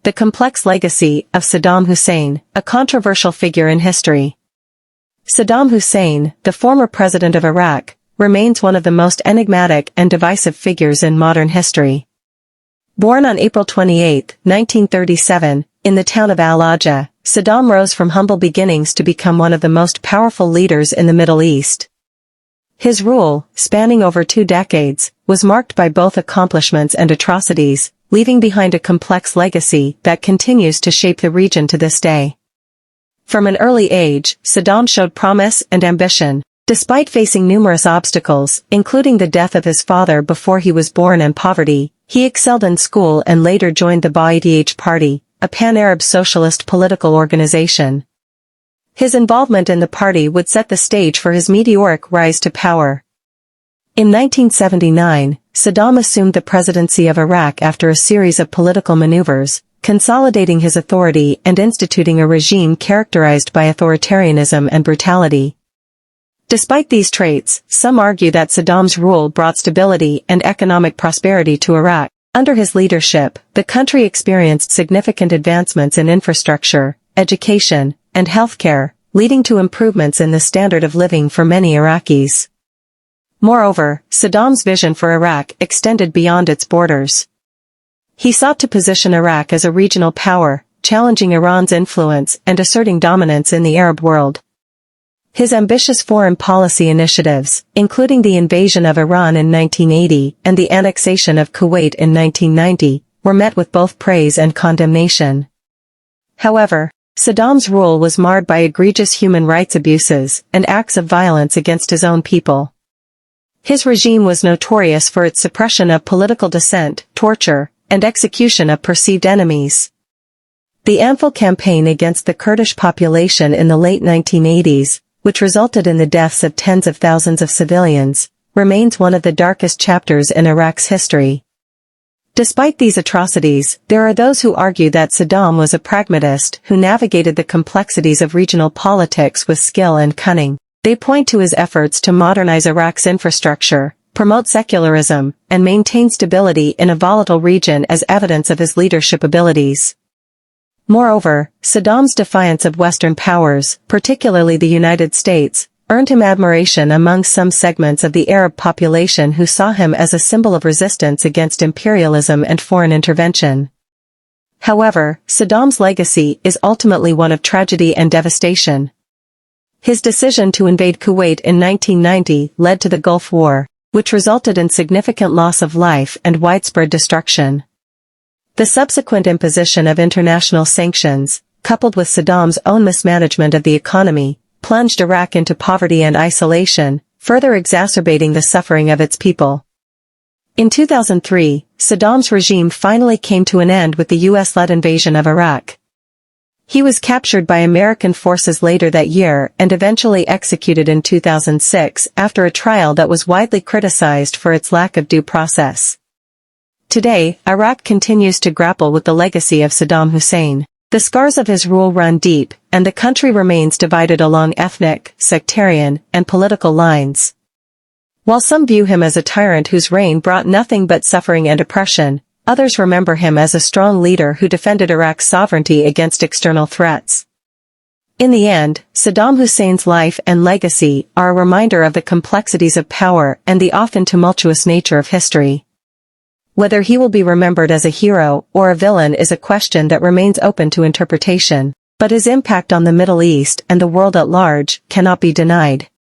The complex legacy of Saddam Hussein, a controversial figure in history. Saddam Hussein, the former president of Iraq, remains one of the most enigmatic and divisive figures in modern history. Born on April 28, 1937, in the town of Al-Ajah, Saddam rose from humble beginnings to become one of the most powerful leaders in the Middle East. His rule, spanning over 2 decades, was marked by both accomplishments and atrocities, leaving behind a complex legacy that continues to shape the region to this day. From an early age, Saddam showed promise and ambition. Despite facing numerous obstacles, including the death of his father before he was born and poverty, he excelled in school and later joined the Ba'ath Party, a pan-Arab socialist political organization. His involvement in the party would set the stage for his meteoric rise to power. In 1979, Saddam assumed the presidency of Iraq after a series of political maneuvers, consolidating his authority and instituting a regime characterized by authoritarianism and brutality. Despite these traits, some argue that Saddam's rule brought stability and economic prosperity to Iraq. Under his leadership, the country experienced significant advancements in infrastructure, education, and healthcare, leading to improvements in the standard of living for many Iraqis. Moreover, Saddam's vision for Iraq extended beyond its borders. He sought to position Iraq as a regional power, challenging Iran's influence and asserting dominance in the Arab world. His ambitious foreign policy initiatives, including the invasion of Iran in 1980 and the annexation of Kuwait in 1990, were met with both praise and condemnation. However, Saddam's rule was marred by egregious human rights abuses and acts of violence against his own people. His regime was notorious for its suppression of political dissent, torture, and execution of perceived enemies. The Anfal campaign against the Kurdish population in the late 1980s, which resulted in the deaths of tens of thousands of civilians, remains one of the darkest chapters in Iraq's history. Despite these atrocities, there are those who argue that Saddam was a pragmatist who navigated the complexities of regional politics with skill and cunning. They point to his efforts to modernize Iraq's infrastructure, promote secularism, and maintain stability in a volatile region as evidence of his leadership abilities. Moreover, Saddam's defiance of Western powers, particularly the United States, earned him admiration among some segments of the Arab population who saw him as a symbol of resistance against imperialism and foreign intervention. However, Saddam's legacy is ultimately one of tragedy and devastation. His decision to invade Kuwait in 1990 led to the Gulf War, which resulted in significant loss of life and widespread destruction. The subsequent imposition of international sanctions, coupled with Saddam's own mismanagement of the economy, plunged Iraq into poverty and isolation, further exacerbating the suffering of its people. In 2003, Saddam's regime finally came to an end with the US-led invasion of Iraq. He was captured by American forces later that year and eventually executed in 2006 after a trial that was widely criticized for its lack of due process. Today, Iraq continues to grapple with the legacy of Saddam Hussein. The scars of his rule run deep, and the country remains divided along ethnic, sectarian, and political lines. While some view him as a tyrant whose reign brought nothing but suffering and oppression, others remember him as a strong leader who defended Iraq's sovereignty against external threats. In the end, Saddam Hussein's life and legacy are a reminder of the complexities of power and the often tumultuous nature of history. Whether he will be remembered as a hero or a villain is a question that remains open to interpretation, but his impact on the Middle East and the world at large cannot be denied.